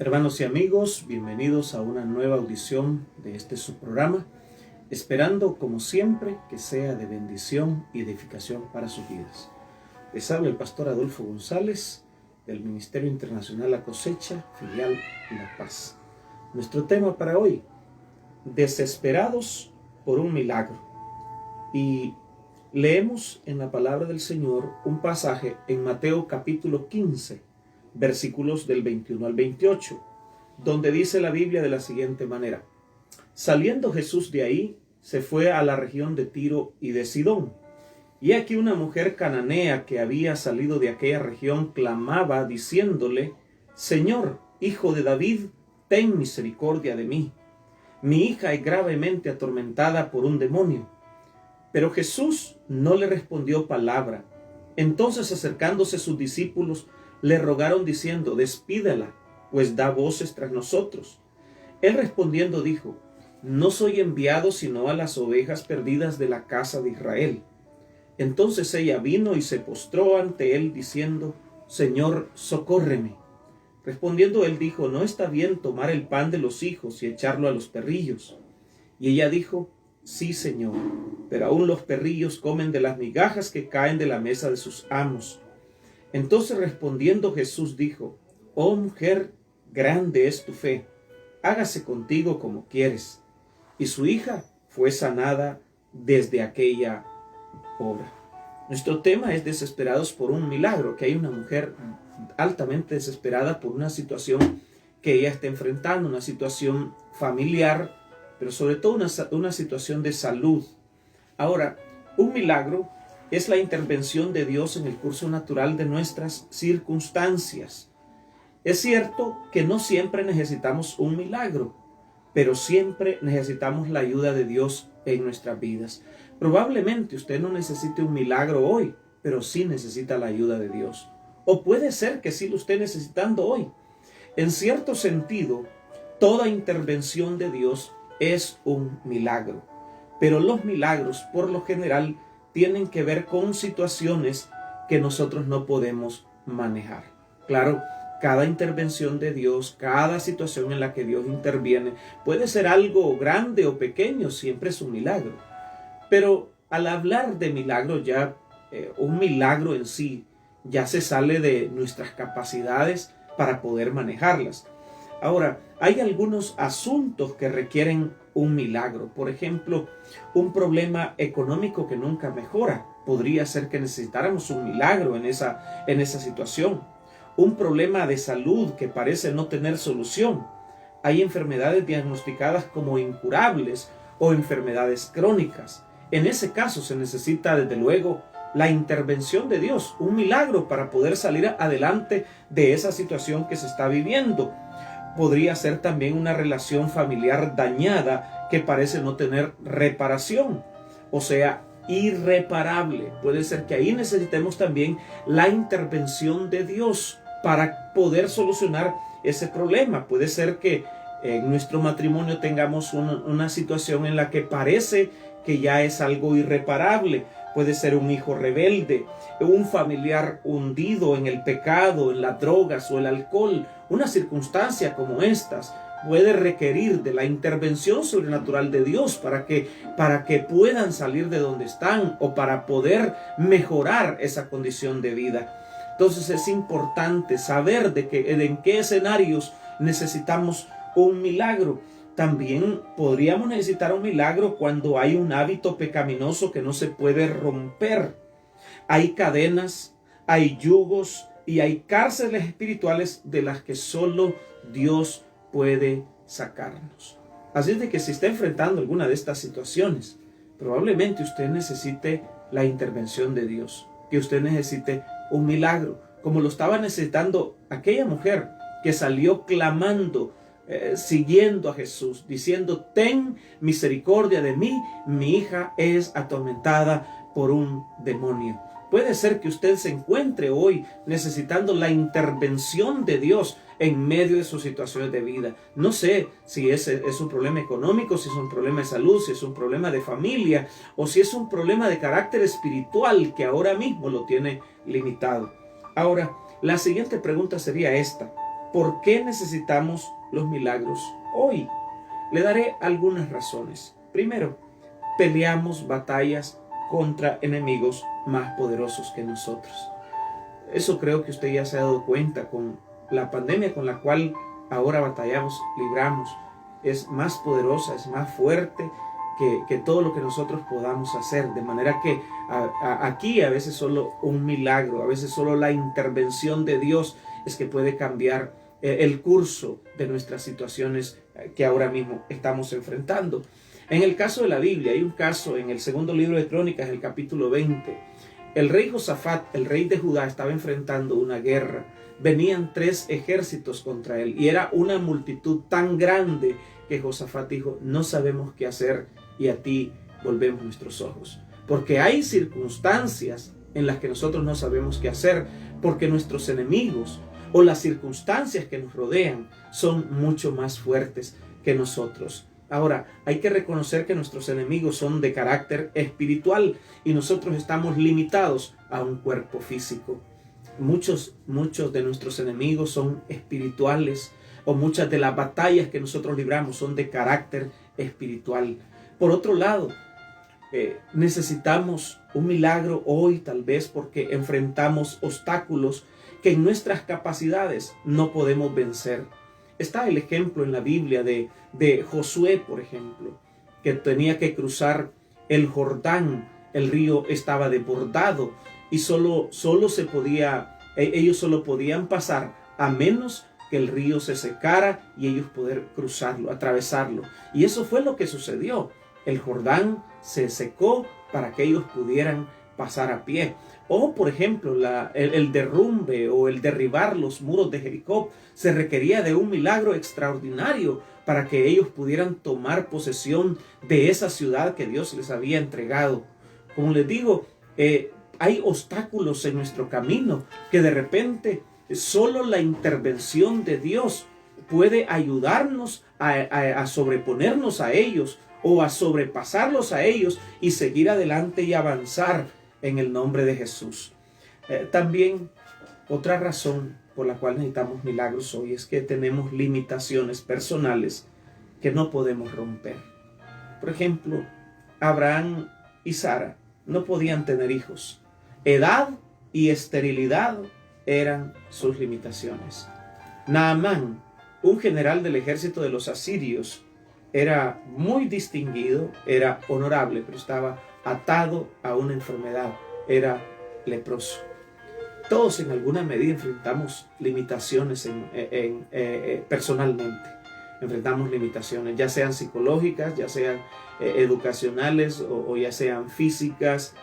Hermanos y amigos, bienvenidos a una nueva audición de su programa, esperando como siempre que sea de bendición y edificación para sus vidas. Les habla el pastor Adolfo González del Ministerio Internacional La Cosecha, filial La Paz. Nuestro tema para hoy: desesperados por un milagro. Y leemos en la palabra del Señor un pasaje en Mateo capítulo 15, versículos del 21 al 28, donde dice la Biblia de la siguiente manera: saliendo Jesús de ahí, se fue a la región de Tiro y de Sidón. Y aquí una mujer cananea que había salido de aquella región clamaba diciéndole: Señor, hijo de David, ten misericordia de mí. Mi hija es gravemente atormentada por un demonio. Pero Jesús no le respondió palabra. Entonces, acercándose sus discípulos, le rogaron diciendo: despídela, pues da voces tras nosotros. Él respondiendo dijo: no soy enviado sino a las ovejas perdidas de la casa de Israel. Entonces ella vino y se postró ante él diciendo: Señor, socórreme. Respondiendo él dijo: no está bien tomar el pan de los hijos y echarlo a los perrillos. Y ella dijo: sí, Señor, pero aún los perrillos comen de las migajas que caen de la mesa de sus amos. Entonces respondiendo Jesús dijo: oh mujer, grande es tu fe, hágase contigo como quieres. Y su hija fue sanada desde aquella hora. Nuestro tema es desesperados por un milagro, que hay una mujer altamente desesperada por una situación que ella está enfrentando, una situación familiar, pero sobre todo una situación de salud. Ahora, un milagro es la intervención de Dios en el curso natural de nuestras circunstancias. Es cierto que no siempre necesitamos un milagro, pero siempre necesitamos la ayuda de Dios en nuestras vidas. Probablemente usted no necesite un milagro hoy, pero sí necesita la ayuda de Dios. O puede ser que sí lo esté necesitando hoy. En cierto sentido, toda intervención de Dios es un milagro. Pero los milagros, por lo general, tienen que ver con situaciones que nosotros no podemos manejar. Claro, cada intervención de Dios, cada situación en la que Dios interviene, puede ser algo grande o pequeño, siempre es un milagro. Pero al hablar de milagro, un milagro en sí ya se sale de nuestras capacidades para poder manejarlas. Ahora, hay algunos asuntos que requieren un milagro. Por ejemplo, un problema económico que nunca mejora. Podría ser que necesitáramos un milagro en esa situación. Un problema de salud que parece no tener solución. Hay enfermedades diagnosticadas como incurables o enfermedades crónicas. En ese caso se necesita, desde luego, la intervención de Dios, un milagro para poder salir adelante de esa situación que se está viviendo. Podría ser también una relación familiar dañada que parece no tener reparación, o sea, irreparable. Puede ser que ahí necesitemos también la intervención de Dios para poder solucionar ese problema. Puede ser que en nuestro matrimonio tengamos una situación en la que parece que ya es algo irreparable. Puede ser un hijo rebelde, un familiar hundido en el pecado, en las drogas o el alcohol. Una circunstancia como estas puede requerir de la intervención sobrenatural de Dios para que puedan salir de donde están o para poder mejorar esa condición de vida. Entonces es importante saber en qué escenarios necesitamos un milagro. También podríamos necesitar un milagro cuando hay un hábito pecaminoso que no se puede romper. Hay cadenas, hay yugos y hay cárceles espirituales de las que solo Dios puede sacarnos. Así es de que si está enfrentando alguna de estas situaciones, probablemente usted necesite la intervención de Dios, que usted necesite un milagro, como lo estaba necesitando aquella mujer que salió clamando, siguiendo a Jesús, diciendo: ten misericordia de mí, mi hija es atormentada por un demonio. Puede ser que usted se encuentre hoy necesitando la intervención de Dios en medio de sus situaciones de vida. No sé si es un problema económico, si es un problema de salud, si es un problema de familia o si es un problema de carácter espiritual que ahora mismo lo tiene limitado. Ahora, la siguiente pregunta sería esta: ¿por qué necesitamos los milagros hoy? Le daré algunas razones. Primero, peleamos batallas contra enemigos más poderosos que nosotros. Eso creo que usted ya se ha dado cuenta con la pandemia con la cual ahora batallamos, libramos. Es más poderosa, es más fuerte que todo lo que nosotros podamos hacer. De manera que aquí a veces solo un milagro, a veces solo la intervención de Dios es que puede cambiar el curso de nuestras situaciones que ahora mismo estamos enfrentando. En el caso de la Biblia, hay un caso en el segundo libro de Crónicas, el capítulo 20. El rey Josafat, el rey de Judá, estaba enfrentando una guerra. Venían 3 ejércitos contra él y era una multitud tan grande que Josafat dijo: no sabemos qué hacer y a ti volvemos nuestros ojos. Porque hay circunstancias en las que nosotros no sabemos qué hacer, porque nuestros enemigos o las circunstancias que nos rodean son mucho más fuertes que nosotros. Ahora, hay que reconocer que nuestros enemigos son de carácter espiritual y nosotros estamos limitados a un cuerpo físico. Muchos de nuestros enemigos son espirituales, o muchas de las batallas que nosotros libramos son de carácter espiritual. Por otro lado, necesitamos un milagro hoy, tal vez porque enfrentamos obstáculos que en nuestras capacidades no podemos vencer. Está el ejemplo en la Biblia de Josué, por ejemplo, que tenía que cruzar el Jordán. El río estaba desbordado y ellos solo podían pasar a menos que el río se secara y ellos poder cruzarlo, atravesarlo. Y eso fue lo que sucedió. El Jordán se secó para que ellos pudieran pasar a pie. O, por ejemplo, el derrumbe o el derribar los muros de Jericó se requería de un milagro extraordinario para que ellos pudieran tomar posesión de esa ciudad que Dios les había entregado. Como les digo, hay obstáculos en nuestro camino que de repente solo la intervención de Dios puede ayudarnos a sobreponernos a ellos o a sobrepasarlos a ellos y seguir adelante y avanzar en el nombre de Jesús. También otra razón por la cual necesitamos milagros hoy es que tenemos limitaciones personales que no podemos romper. Por ejemplo, Abraham y Sara no podían tener hijos. Edad y esterilidad eran sus limitaciones. Naamán, un general del ejército de los asirios, era muy distinguido, era honorable, pero estaba atado a una enfermedad, era leproso. Todos en alguna medida enfrentamos limitaciones personalmente. Enfrentamos limitaciones, ya sean psicológicas, ya sean educacionales o ya sean físicas,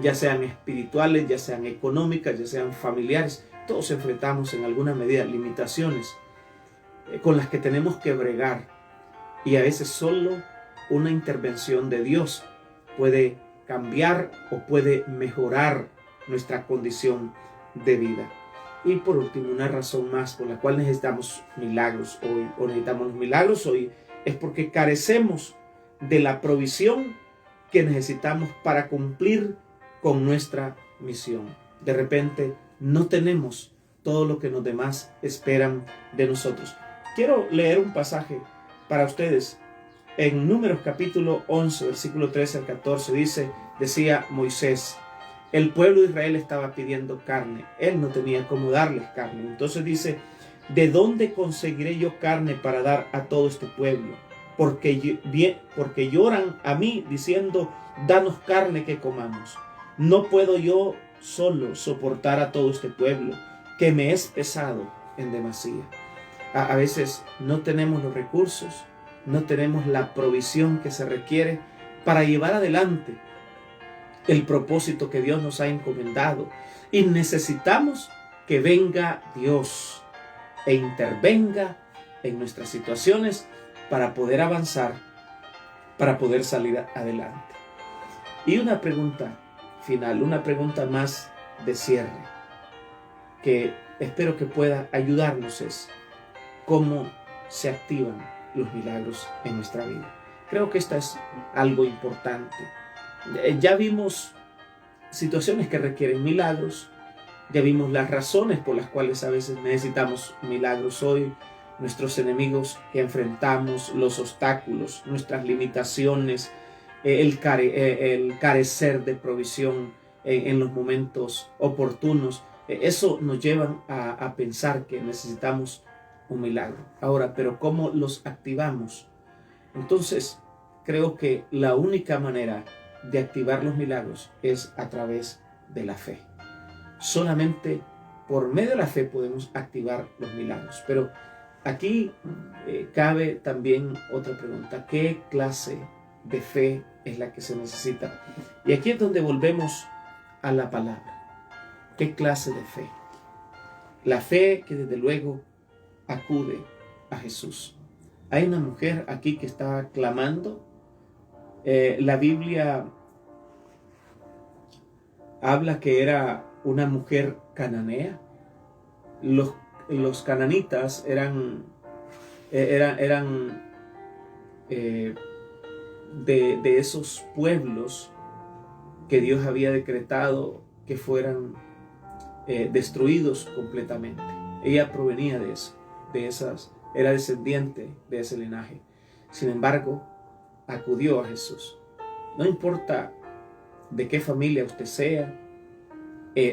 ya sean espirituales, ya sean económicas, ya sean familiares. Todos enfrentamos en alguna medida limitaciones con las que tenemos que bregar. Y a veces solo una intervención de Dios puede cambiar o puede mejorar nuestra condición de vida. Y por último, una razón más por la cual necesitamos milagros hoy, o necesitamos los milagros hoy, es porque carecemos de la provisión que necesitamos para cumplir con nuestra misión. De repente no tenemos todo lo que los demás esperan de nosotros. Quiero leer un pasaje para ustedes. En Números capítulo 11, versículo 13 al 14, decía Moisés: el pueblo de Israel estaba pidiendo carne. Él no tenía cómo darles carne. Entonces dice: ¿de dónde conseguiré yo carne para dar a todo este pueblo? Porque lloran a mí diciendo: danos carne que comamos. No puedo yo solo soportar a todo este pueblo, que me es pesado en demasía. A veces no tenemos los recursos, no tenemos la provisión que se requiere para llevar adelante el propósito que Dios nos ha encomendado. Y necesitamos que venga Dios e intervenga en nuestras situaciones para poder avanzar, para poder salir adelante. Y una pregunta final, una pregunta más de cierre, que espero que pueda ayudarnos es: ¿cómo se activan los milagros en nuestra vida? Creo que esta es algo importante. Ya vimos situaciones que requieren milagros, Ya vimos las razones por las cuales a veces necesitamos milagros hoy. Nuestros enemigos que enfrentamos, los obstáculos, nuestras limitaciones, el carecer de provisión en los momentos oportunos. Eso nos lleva a pensar que necesitamos un milagro. Ahora, pero ¿cómo los activamos? Entonces, creo que la única manera de activar los milagros es a través de la fe. Solamente por medio de la fe podemos activar los milagros. Pero aquí cabe también otra pregunta. ¿Qué clase de fe es la que se necesita? Y aquí es donde volvemos a la palabra. ¿Qué clase de fe? La fe que desde luego acude a Jesús. Hay una mujer aquí que está clamando. La Biblia habla que era una mujer cananea. Los cananitas eran de esos pueblos que Dios había decretado que fueran destruidos completamente. Ella provenía de eso, era descendiente de ese linaje. Sin embargo, acudió a Jesús. No importa de qué familia usted sea,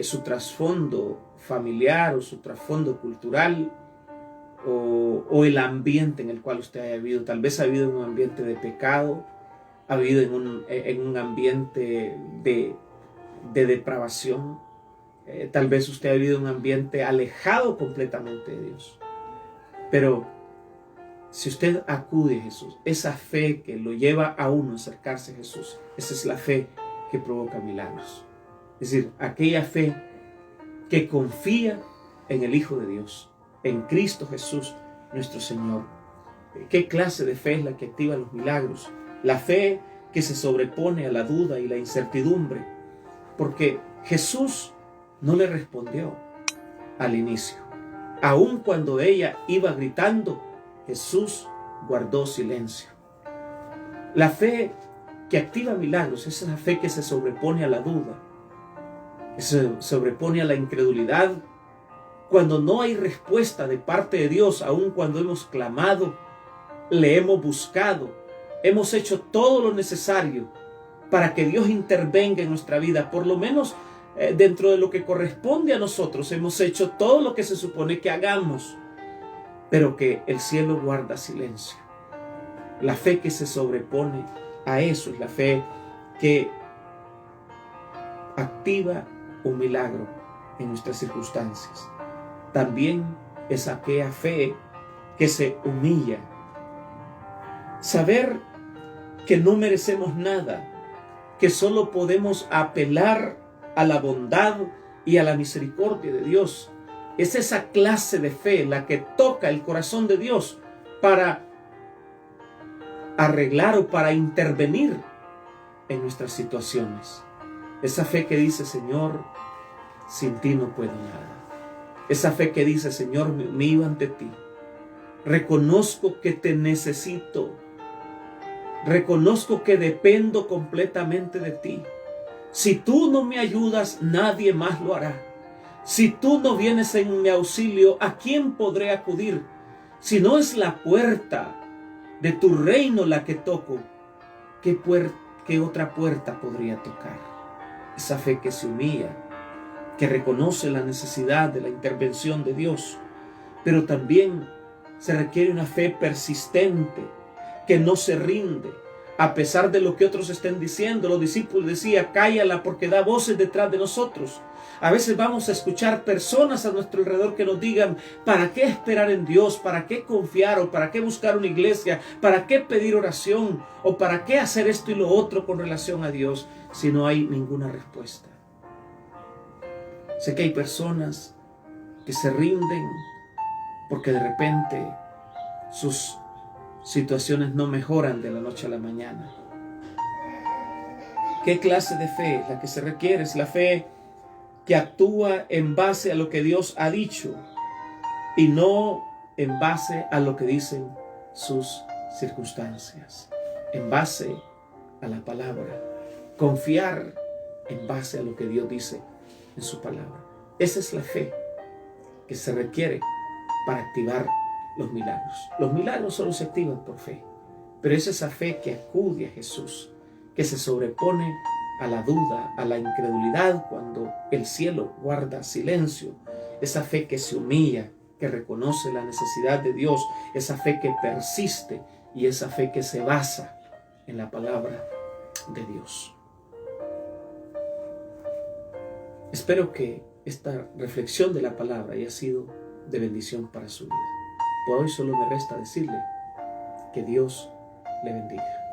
su trasfondo familiar o su trasfondo cultural o el ambiente en el cual usted haya vivido. Tal vez ha vivido en un ambiente de pecado, ha vivido en un ambiente de depravación. Tal vez usted ha vivido en un ambiente alejado completamente de Dios. Pero si usted acude a Jesús, esa fe que lo lleva a uno a acercarse a Jesús, esa es la fe que provoca milagros. Es decir, aquella fe que confía en el Hijo de Dios, en Cristo Jesús, nuestro Señor. ¿Qué clase de fe es la que activa los milagros? La fe que se sobrepone a la duda y la incertidumbre. Porque Jesús no le respondió al inicio. Aun cuando ella iba gritando, Jesús guardó silencio. La fe que activa milagros es la fe que se sobrepone a la duda, que se sobrepone a la incredulidad. Cuando no hay respuesta de parte de Dios, aun cuando hemos clamado, le hemos buscado, hemos hecho todo lo necesario para que Dios intervenga en nuestra vida, por lo menos dentro de lo que corresponde a nosotros, hemos hecho todo lo que se supone que hagamos, pero que el cielo guarda silencio. La fe que se sobrepone a eso es la fe que activa un milagro en nuestras circunstancias. También es aquella fe que se humilla. Saber que no merecemos nada, que solo podemos apelar a la bondad y a la misericordia de Dios. Es esa clase de fe la que toca el corazón de Dios para arreglar o para intervenir en nuestras situaciones. Esa fe que dice, Señor, sin ti no puedo nada. Esa fe que dice, Señor, me humillo ante ti. Reconozco que te necesito. Reconozco que dependo completamente de ti. Si tú no me ayudas, nadie más lo hará. Si tú no vienes en mi auxilio, ¿a quién podré acudir? Si no es la puerta de tu reino la que toco, ¿qué otra puerta podría tocar? Esa fe que se humilla, que reconoce la necesidad de la intervención de Dios, pero también se requiere una fe persistente, que no se rinde, a pesar de lo que otros estén diciendo. Los discípulos decían, cállala porque da voces detrás de nosotros. A veces vamos a escuchar personas a nuestro alrededor que nos digan, ¿para qué esperar en Dios? ¿Para qué confiar? ¿O para qué buscar una iglesia? ¿Para qué pedir oración? ¿O para qué hacer esto y lo otro con relación a Dios si no hay ninguna respuesta? Sé que hay personas que se rinden porque de repente sus situaciones no mejoran de la noche a la mañana. ¿Qué clase de fe es la que se requiere? Es la fe que actúa en base a lo que Dios ha dicho y no en base a lo que dicen sus circunstancias. En base a la palabra. Confiar en base a lo que Dios dice en su palabra. Esa es la fe que se requiere para activar los milagros. Los milagros solo se activan por fe, pero es esa fe que acude a Jesús, que se sobrepone a la duda, a la incredulidad cuando el cielo guarda silencio, esa fe que se humilla, que reconoce la necesidad de Dios, esa fe que persiste y esa fe que se basa en la palabra de Dios. Espero que esta reflexión de la palabra haya sido de bendición para su vida. Por hoy solo me resta decirle que Dios le bendiga.